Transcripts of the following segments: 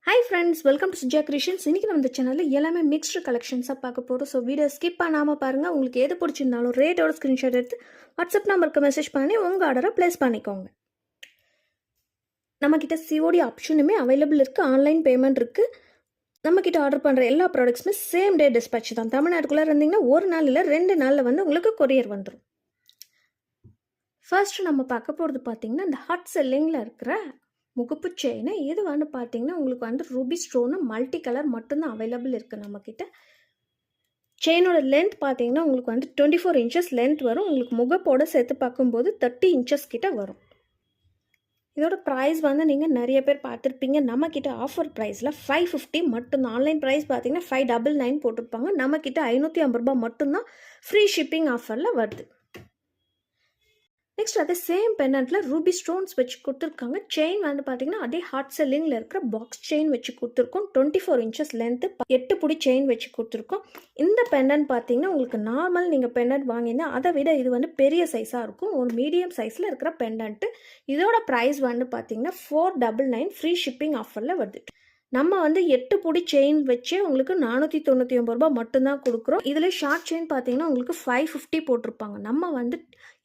Hi friends, welcome to Suja Creations. இன்றைக்கி நம்ம இந்த சேனலில் எல்லாமே மிக்ஸ்டு கலெக்ஷன்ஸாக பார்க்க போகிறோம். ஸோ வீடியோ ஸ்கிப் பண்ணாமல் பாருங்கள். உங்களுக்கு எது பிடிச்சிருந்தாலும் ரேட்டோட ஸ்க்ரீன்ஷாட் எடுத்து வாட்ஸ்அப் நம்பருக்கு மெசேஜ் பண்ணி உங்கள் ஆர்டரை ப்ளேஸ் பண்ணிக்கோங்க. நம்மக்கிட்ட சிஓடி ஆப்ஷனுமே அவைலபிள் இருக்குது, ஆன்லைன் பேமெண்ட் இருக்குது. நம்மக்கிட்ட ஆர்டர் பண்ணுற எல்லா ப்ராடக்ட்ஸுமே சேம் டே டிஸ்பேச் தான். தமிழ்நாட்டுக்குள்ளே இருந்தீங்கன்னா ஒரு நாள் இல்லை 2 நாளில் வந்து உங்களுக்கு கொரியர் வந்துடும். ஃபர்ஸ்ட்டு நம்ம பார்க்க போகிறது பார்த்திங்கன்னா இந்த ஹாட் செல்லிங்கில் இருக்கிற முகப்பு செயின். இது வந்து பார்த்தீங்கன்னா உங்களுக்கு வந்து ரூபி ஸ்டோனு மல்டி கலர் மட்டும்தான் அவைலபிள் இருக்குது நம்மக்கிட்ட. செயினோட லென்த் பார்த்தீங்கன்னா உங்களுக்கு வந்து 24 இன்ச்சஸ் லென்த் வரும். உங்களுக்கு முகப்போடு சேர்த்து பார்க்கும்போது 30 இன்ச்சஸ் கிட்ட வரும். இதோட ப்ரைஸ் வந்து நீங்கள் நிறைய பேர் பார்த்துருப்பீங்க. நம்மக்கிட்ட ஆஃபர் ப்ரைஸில் 550 மட்டும்தான். ஆன்லைன் ப்ரைஸ் பார்த்தீங்கன்னா 599 போட்டிருப்பாங்க. நம்மக்கிட்ட 550 ரூபா மட்டும்தான் ஃப்ரீ ஷிப்பிங் ஆஃபரில் வருது. நெக்ஸ்ட் அதே சேம் பெண்டன்ட்டில் ரூபி ஸ்டோன்ஸ் வச்சு கொடுத்துருக்காங்க. செயின் வந்து பார்த்தீங்கன்னா அதே ஹாட் செல்லிங்கில் இருக்கிற பாக்ஸ் செயின் வச்சு கொடுத்துருக்கோம். 24 இன்ச்சஸ் லென்த்து 8 புடி செயின் வச்சு கொடுத்துருக்கோம். இந்த பெண்டன்ட் பார்த்தீங்கன்னா உங்களுக்கு நார்மல் நீங்கள் பெண்டன்ட் வாங்கினா அதை விட இது வந்து பெரிய சைஸாக இருக்கும். ஒரு மீடியம் சைஸில் இருக்கிற பெண்டன்ட்டு. இதோட ப்ரைஸ் வந்து பார்த்தீங்கன்னா 499 ஃப்ரீ ஷிப்பிங் ஆஃபரில் வருது. நம்ம வந்து 8 புடி செயின் வச்சு உங்களுக்கு 499 ரூபா மட்டும்தான் கொடுக்குறோம். இதில் ஷார்ட் செயின் பார்த்தீங்கன்னா உங்களுக்கு 550 போட்டிருப்பாங்க. நம்ம வந்து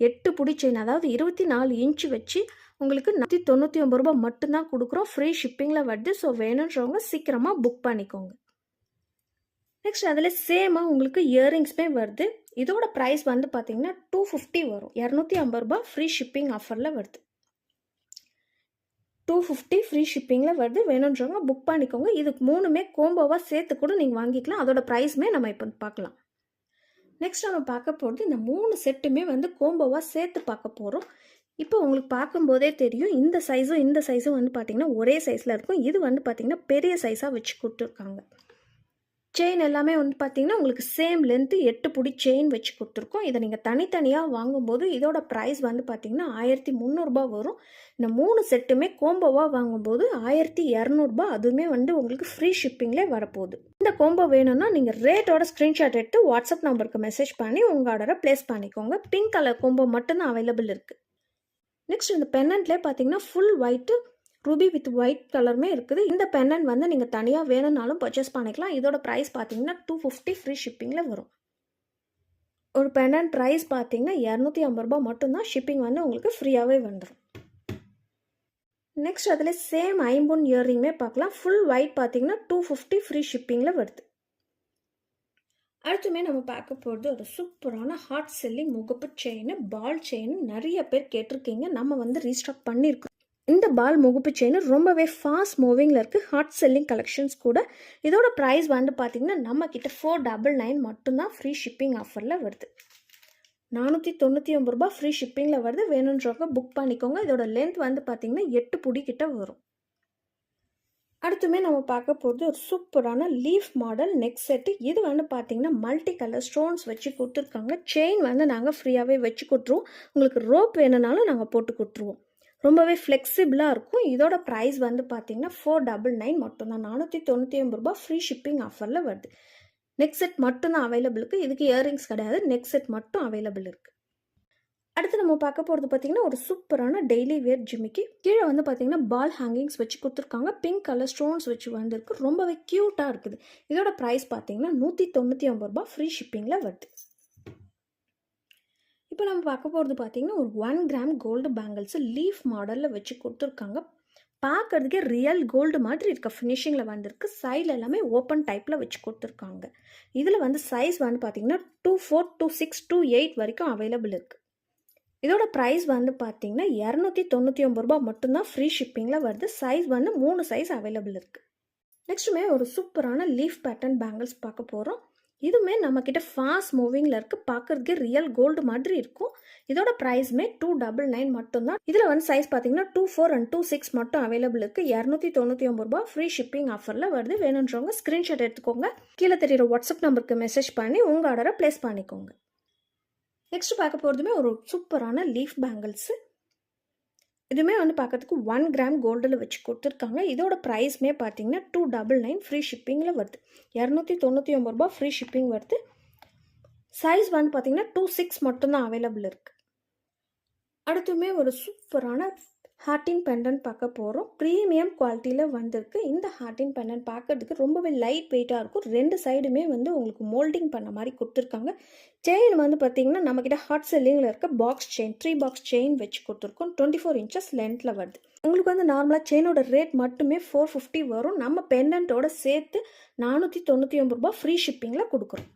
8 புடி செயின் அதாவது 24 இன்ச்சு வச்சு உங்களுக்கு 499 ரூபா மட்டும்தான் கொடுக்குறோம். ஃப்ரீ ஷிப்பிங்கில் வருது. ஸோ வேணுன்றவங்க சீக்கிரமாக புக் பண்ணிக்கோங்க. நெக்ஸ்ட் அதில் சேமாக உங்களுக்கு இயரிங்ஸுமே வருது. இதோட ப்ரைஸ் வந்து பார்த்தீங்கன்னா 250 வரும். 250 ரூபா ஃப்ரீ ஷிப்பிங் ஆஃபரில் வருது. 250 ஃப்ரீ ஷிப்பிங்கில் வருது. வேணுன்றவங்க புக் பண்ணிக்கோங்க. இதுக்கு 3மே கோம்போவாக சேர்த்து கூட நீங்கள் வாங்கிக்கலாம். அதோட ப்ரைஸுமே நம்ம இப்போ பார்க்கலாம். நெக்ஸ்ட் நம்ம பார்க்க போகிறது இந்த 3 செட்டுமே வந்து கோம்போவாக சேர்த்து பார்க்க போகிறோம். இப்போ உங்களுக்கு பார்க்கும்போதே தெரியும் இந்த சைஸும் வந்து பார்த்திங்கன்னா ஒரே சைஸில் இருக்கும். இது வந்து பார்த்திங்கன்னா பெரிய சைஸாக வச்சு கொடுத்துருக்காங்க. செயின் எல்லாமே வந்து பார்த்திங்கன்னா உங்களுக்கு சேம் லென்த்து 8 புடி செயின் வச்சு கொடுத்துருக்கோம். இதை நீங்கள் தனித்தனியாக வாங்கும்போது இதோட ப்ரைஸ் வந்து பார்த்திங்கன்னா 1300 ரூபா வரும். இந்த 3 செட்டுமே கோம்போவாக வாங்கும்போது 1200 ரூபா. அதுவுமே வந்து உங்களுக்கு ஃப்ரீ ஷிப்பிங்லே வரப்போகுது. இந்த கோம்போ வேணும்னா நீங்கள் ரேட்டோட ஸ்க்ரீன்ஷாட் எடுத்து வாட்ஸ்அப் நம்பருக்கு மெசேஜ் பண்ணி உங்கள் ஆர்டரை ப்ளேஸ் பண்ணிக்கோங்க. பிங்க் கலர் கோம்போ மட்டும்தான் அவைலபிள் இருக்குது. நெக்ஸ்ட் இந்த பென்னண்ட்லேயே பார்த்தீங்கன்னா full white Ruby with white கலருமே இருக்குது. இந்த பென்னண்ட் வந்து நீங்கள் தனியாக வேணும்னாலும் பர்ச்சேஸ் பண்ணிக்கலாம். இதோட ப்ரைஸ் பார்த்தீங்கன்னா 250 ஃப்ரீ ஷிப்பிங்கில் வரும். ஒரு பென்னண்ட் ப்ரைஸ் பார்த்தீங்கன்னா 250 ரூபா மட்டும்தான். ஷிப்பிங் வந்து உங்களுக்கு ஃப்ரீயாகவே வந்துடும். நெக்ஸ்ட் அதில் சேம் ஐம்பொன் இயரிங்குமே பார்க்கலாம். ஃபுல் ஒயிட் பார்த்தீங்கன்னா 250 ஃப்ரீ ஷிப்பிங்கில் வருது. அடுத்துமே நம்ம பார்க்க போகிறது ஒரு சூப்பரான ஹாட் செல்லிங் முகப்பு செயின், பால் செயின். நிறைய பேர் கேட்டிருக்கீங்க, நம்ம வந்து ரீஸ்டாக் பண்ணியிருக்கோம். இந்த பால் முகப்பு செயின் ரொம்பவே ஃபாஸ்ட் மூவிங்கில் இருக்குது. ஹாட் செல்லிங் கலெக்ஷன்ஸ் கூட. இதோட ப்ரைஸ் வந்து பார்த்திங்கன்னா நம்மக்கிட்ட 499 மட்டும்தான் ஃப்ரீ ஷிப்பிங் ஆஃபரில் வருது. 499 ரூபா ஃப்ரீ ஷிப்பிங்கில் வருது. வேணுன்றவங்க புக் பண்ணிக்கோங்க. இதோட லென்த் வந்து பார்த்திங்கன்னா 8 புடி கிட்ட வரும். அடுத்துமே நம்ம பார்க்க போகிறது ஒரு சூப்பரான லீஃப் மாடல் நெக் செட்டு. இது வந்து பார்த்திங்கன்னா மல்டி கலர் ஸ்டோன்ஸ் வச்சு கொடுத்துருக்காங்க. செயின் வந்து நாங்கள் ஃப்ரீயாகவே வச்சு கொடுத்துருவோம். உங்களுக்கு ரோப் வேணுனாலும் நாங்கள் போட்டு கொடுத்துருவோம். ரொம்பவே ஃப்ளெக்சிபிளாக இருக்கும். இதோட ப்ரைஸ் வந்து பார்த்திங்கன்னா 499 மட்டும்தான். 499 ரூபா ஃப்ரீ ஷிப்பிங் ஆஃபரில் வருது. நெக் செட் மட்டும்தான் அவைலபிள் இருக்குது. இதுக்கு இயரிங்ஸ் கிடையாது, நெக் செட் மட்டும் அவைலபிள் இருக்குது. அடுத்து நம்ம பார்க்க போகிறது பார்த்திங்கன்னா ஒரு சூப்பரான டெய்லி வேர் ஜிமிக்கி. கீழே வந்து பார்த்திங்கன்னா பால் ஹேங்கிங்ஸ் வச்சு கொடுத்துருக்காங்க. பிங்க் கலர் ஸ்டோன்ஸ் வச்சு வந்துருக்கு. ரொம்பவே க்யூட்டாக இருக்குது. இதோட ப்ரைஸ் பார்த்திங்கன்னா 199 ரூபா ஃப்ரீ ஷிப்பிங்கில் வருது. இப்போ நம்ம பார்க்க போகிறது பார்த்திங்கன்னா ஒரு 1 கிராம் கோல்டு பேங்கிள்ஸு லீஃப் மாடலில் வச்சு கொடுத்துருக்காங்க. பார்க்குறதுக்கே ரியல் கோல்டு மாதிரி இருக்க ஃபினிஷிங்கில் வந்திருக்கு. சைடில் எல்லாமே ஓப்பன் டைப்பில் வச்சு கொடுத்துருக்காங்க. இதில் வந்து சைஸ் வந்து பார்த்திங்கன்னா 24, 26, 28 வரைக்கும் அவைலபிள் இருக்குது. இதோட ப்ரைஸ் வந்து பார்த்திங்கன்னா 299 ரூபா மட்டும்தான் ஃப்ரீ ஷிப்பிங்கில் வருது. சைஸ் வந்து 3 சைஸ் அவைலபிள் இருக்குது. நெக்ஸ்ட்டுமே ஒரு சூப்பரான லீஃப் பேட்டர்ன் பேங்கிள்ஸ் பார்க்க போகிறோம். இதுவுமே நம்மக்கிட்ட ஃபாஸ்ட் மூவிங்கில் இருக்குது. பார்க்குறதுக்கே ரியல் கோல்டு மாதிரி இருக்கும். இதோட ப்ரைஸுமே 299 மட்டும்தான். இதில் வந்து சைஸ் பார்த்தீங்கன்னா 24 and 26 மட்டும் அவைலபிள் இருக்குது. 299 ரூபா ஃப்ரீ ஷிப்பிங் ஆஃபரில் வருது. வேணுன்றவங்க ஸ்க்ரீன்ஷாட் எடுத்துக்கோங்க. கீழே தெரியுற வாட்ஸ்அப் நம்பருக்கு மெசேஜ் பண்ணி உங்கள் ஆர்டரை ப்ளேஸ் பண்ணிக்கோங்க. நெக்ஸ்ட் பார்க்க போகிறதுமே ஒரு சூப்பரான லீஃப் பேங்கிள்ஸு. இதுவுமே வந்து பார்க்கறதுக்கு 1 கிராம் கோல்டில் வச்சு கொடுத்துருக்காங்க. இதோட ப்ரைஸ்மே பார்த்தீங்கன்னா 299 ஃப்ரீ ஷிப்பிங்கில் வருது. 299 ரூபா ஃப்ரீ ஷிப்பிங் வருது. சைஸ் வந்து பார்த்திங்கன்னா 26 மட்டும்தான் அவைலபிள் இருக்குது. அடுத்துமே ஒரு சூப்பரான ஹார்டின் பெண்டன்ட் பார்க்க போகிறோம். ப்ரீமியம் குவாலிட்டியில் வந்திருக்கு. இந்த ஹார்டின் பெண்டன்ட் பார்க்கறதுக்கு ரொம்பவே லைட் வெயிட்டாக இருக்கும். 2 சைடுமே வந்து உங்களுக்கு மோல்டிங் பண்ண மாதிரி கொடுத்துருக்காங்க. செயின் வந்து பார்த்திங்கன்னா நம்மக்கிட்ட ஹாட் செல்லிங்கில் இருக்க பாக்ஸ் செயின் 3 பாக்ஸ் செயின் வச்சு கொடுத்துருக்கோம். 24 இன்ச்சஸ் லென்த்தில் வருது. உங்களுக்கு வந்து நார்மலாக செயினோட ரேட் மட்டுமே 450 வரும். நம்ம பெண்டன்ட்டோட சேர்த்து 499 ரூபா ஃப்ரீ ஷிப்பிங்கில் கொடுக்குறோம்.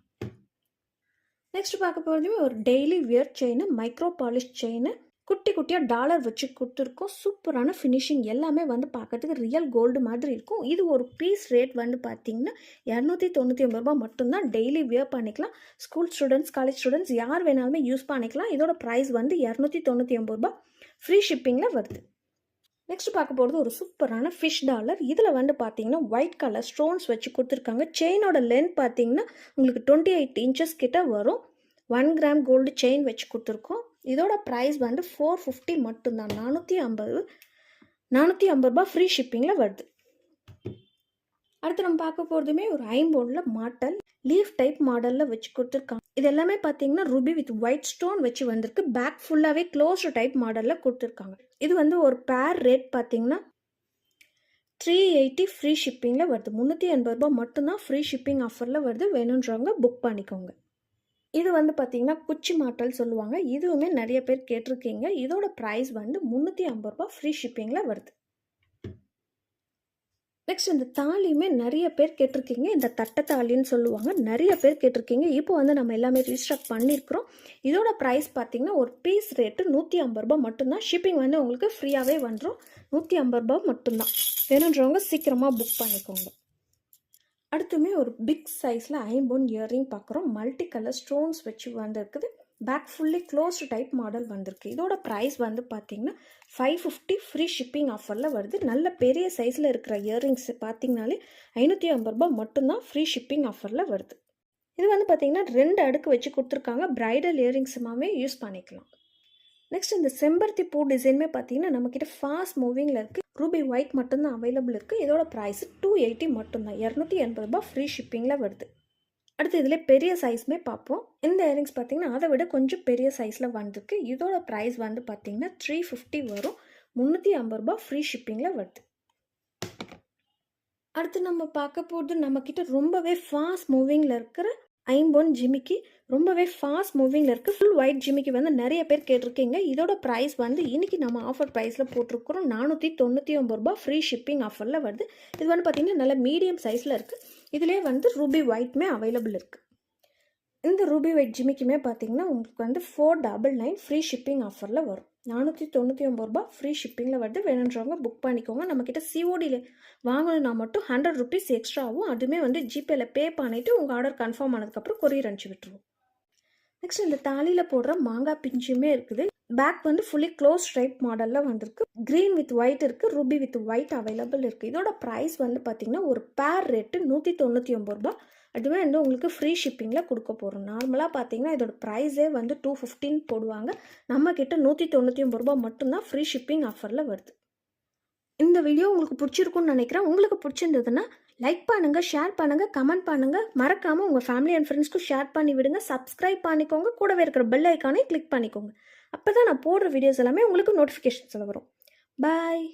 நெக்ஸ்ட் பார்க்க போகிறதுமே ஒரு daily wear chain, micro polish chain, குட்டி குட்டியாக டாலர் வச்சு கொடுத்துருக்கோம். சூப்பரான ஃபினிஷிங், எல்லாமே வந்து பார்க்கறதுக்கு ரியல் கோல்டு மாதிரி இருக்கும். இது ஒரு பீஸ் ரேட் வந்து பார்த்திங்கன்னா 299 ரூபா மட்டும்தான். டெய்லி வியர் பண்ணிக்கலாம். ஸ்கூல் ஸ்டூடெண்ட்ஸ், காலேஜ் ஸ்டூடெண்ட்ஸ் யார் வேணாலுமே யூஸ் பண்ணிக்கலாம். இதோட ப்ரைஸ் வந்து 299 ரூபா ஃப்ரீ ஷிப்பிங்கில் வருது. நெக்ஸ்ட் பார்க்க போகிறது ஒரு சூப்பரான ஃபிஷ் டாலர். இதில் வந்து பார்த்தீங்கன்னா ஒயிட் கலர் ஸ்டோன்ஸ் வச்சு கொடுத்துருக்காங்க. செயினோட லென்த் பார்த்தீங்கன்னா உங்களுக்கு 28 இன்ச்சஸ் கிட்ட வரும். 1 கிராம் கோல்டு செயின் வச்சு கொடுத்துருக்கோம். இதோட ப்ரைஸ் வந்து 450 மட்டும்தான். 450 ரூபா ஃப்ரீ ஷிப்பிங்கில் வருது. அடுத்து நம்ம பார்க்க போகிறதுமே ஒரு ஐம்போனில் மாட்டல் லீஃப் டைப் மாடலில் வச்சு கொடுத்துருக்காங்க. இது எல்லாமே பார்த்தீங்கன்னா ரூபி வித் ஒயிட் ஸ்டோன் வச்சு வந்திருக்கு. பேக் ஃபுல்லாகவே க்ளோஸ்டு டைப் மாடலில் கொடுத்துருக்காங்க. இது வந்து ஒரு பேர் ரேட் பார்த்தீங்கன்னா 380 ஃப்ரீ ஷிப்பிங்கில் வருது. 380 ரூபா மட்டும்தான் ஃப்ரீ ஷிப்பிங் ஆஃபரில் வருது. வேணுன்றவங்க புக் பண்ணிக்கோங்க. இது வந்து பார்த்தீங்கன்னா குச்சி மாட்டல் சொல்லுவாங்க. இதுவுமே நிறைய பேர் கேட்டிருக்கீங்க. இதோட ப்ரைஸ் வந்து 350 ரூபா ஃப்ரீ ஷிப்பிங்கில் வருது. நெக்ஸ்ட் இந்த தாலியுமே நிறைய பேர் கேட்டிருக்கீங்க. இந்த தட்டை தாலின்னு சொல்லுவாங்க. நிறைய பேர் கேட்டிருக்கீங்க. இப்போ வந்து நம்ம எல்லாமே ரீஸ்டாக் பண்ணியிருக்கிறோம். இதோட ப்ரைஸ் பார்த்தீங்கன்னா ஒரு பீஸ் ரேட்டு 150 ரூபா மட்டும்தான். ஷிப்பிங் வந்து உங்களுக்கு ஃப்ரீயாகவே வந்துடும். 150 ரூபா மட்டும்தான். வேணுன்றவங்க சீக்கிரமாக புக் பண்ணிக்கோங்க. அடுத்துமே ஒரு பிக் சைஸில் ஐம்போன் இயரிங் பார்க்குறோம். மல்டி கலர் ஸ்டோன்ஸ் வச்சு வந்துருக்குது. Back fully closed type model வந்திருக்கு. இதோட ப்ரைஸ் வந்து பார்த்தீங்கன்னா 550 ஃப்ரீ ஷிப்பிங் ஆஃபரில் வருது. நல்ல பெரிய சைஸில் இருக்கிற இயரிங்ஸ் பார்த்தீங்கனாலே 550 ரூபா மட்டும்தான் ஃப்ரீ ஷிப்பிங் ஆஃபரில் வருது. இது வந்து பார்த்தீங்கன்னா 2 அடுக்கு வச்சு கொடுத்துருக்காங்க. பிரைடல் இயரிங்ஸுமாவே யூஸ் பண்ணிக்கலாம். நெக்ஸ்ட் இந்த செம்பருத்தி பூ டிசைனுமே பார்த்தீங்கன்னா நம்மக்கிட்ட ஃபாஸ்ட் மூவிங்கில் இருக்குது. ரூபி ஒயிட் மட்டும்தான் அவைலபிள் இருக்குது. இதோட ப்ரைஸ் 280 மட்டும்தான். 280 ரூபா ஃப்ரீ ஷிப்பிங்கில் வருது. அடுத்து இதில் பெரிய சைஸ்மே பார்ப்போம். இந்த இயரிங்ஸ் பார்த்தீங்கன்னா அதை விட கொஞ்சம் பெரிய சைஸில் வந்திருக்கு. இதோட ப்ரைஸ் வந்து பார்த்தீங்கன்னா 350 வரும். 350 ரூபா ஃப்ரீ ஷிப்பிங்கில் வருது. அடுத்து நம்ம பார்க்க போகிறது நம்மக்கிட்ட ரொம்பவே ஃபாஸ்ட் மூவிங்கில் இருக்கிற ஐம்போன் ஜிமிக்கி. ரொம்பவே ஃபாஸ்ட் மூவிங்கில் இருக்குது. ஃபுல் ஒயிட் ஜிமிக்கி வந்து நிறைய பேர் கேட்டிருக்கீங்க. இதோட ப்ரைஸ் வந்து இன்றைக்கி நம்ம ஆஃபர் ப்ரைஸில் போட்டிருக்கிறோம். 499 ரூபா ஃப்ரீ ஷிப்பிங் ஆஃபரில் வருது. இது வந்து பார்த்திங்கன்னா நல்ல மீடியம் சைஸில் இருக்குது. இதிலே வந்து ரூபி ஒயிட்மே அவைலபிள் இருக்குது. இந்த ரூபி ஒயிட் ஜிமிக்குமே பார்த்திங்கன்னா உங்களுக்கு வந்து 499 ஃப்ரீ ஷிப்பிங் ஆஃபரில் வரும். 499 ரூபா ஃப்ரீ ஷிப்பிங்கில் வருது. வேணுன்றவங்க புக் பண்ணிக்கோங்க. நம்மக்கிட்ட சிஓடியில் வாங்கணுன்னா மட்டும் 100 ருபீஸ் எக்ஸ்ட்ரா ஆகும். அதுவுமே வந்து ஜிபேயில் பே பண்ணிவிட்டு உங்கள் ஆர்டர் கன்ஃபார்ம் ஆனதுக்கப்புறம் கொரியர் அனுப்பிச்சி விட்டுருவோம். நெக்ஸ்ட் இந்த தாலியில் போடுற மாங்காய் பிஞ்சுமே இருக்குது. பேக் வந்து ஃபுல்லி க்ளோஸ் டைப் மாடலில் வந்திருக்கு. க்ரீன் வித் ஒயிட் இருக்குது. ரூபி வித் ஒயிட் அவைலபிள் இருக்குது. இதோட ப்ரைஸ் வந்து பார்த்திங்கன்னா ஒரு பேர் ரேட்டு 199 ரூபா. அதுவே வந்து உங்களுக்கு ஃப்ரீ ஷிப்பிங்கில் கொடுக்க போகிறோம். நார்மலாக பார்த்தீங்கன்னா இதோட ப்ரைஸே வந்து 215 போடுவாங்க. நம்மக்கிட்ட 199 ரூபா மட்டும்தான் ஃப்ரீ ஷிப்பிங் ஆஃபரில் வருது. இந்த வீடியோ உங்களுக்கு பிடிச்சிருக்குன்னு நினைக்கிறேன். உங்களுக்கு பிடிச்சிருந்ததுன்னா லைக் பண்ணுங்கள், ஷேர் பண்ணுங்கள், கமெண்ட் பண்ணுங்கள். மறக்காமல் உங்கள் ஃபேமிலி அண்ட் ஃப்ரெண்ட்ஸ்க்கும் ஷேர் பண்ணி விடுங்க. சப்ஸ்கிரைப் பண்ணிக்கோங்க. கூடவே இருக்கிற பெல் ஐக்கானே கிளிக் பண்ணிக்கோங்க. அப்போ தான் நான் போடுற வீடியோஸ் எல்லாமே உங்களுக்கு நோட்டிஃபிகேஷன்ஸில் வரும். பாய்.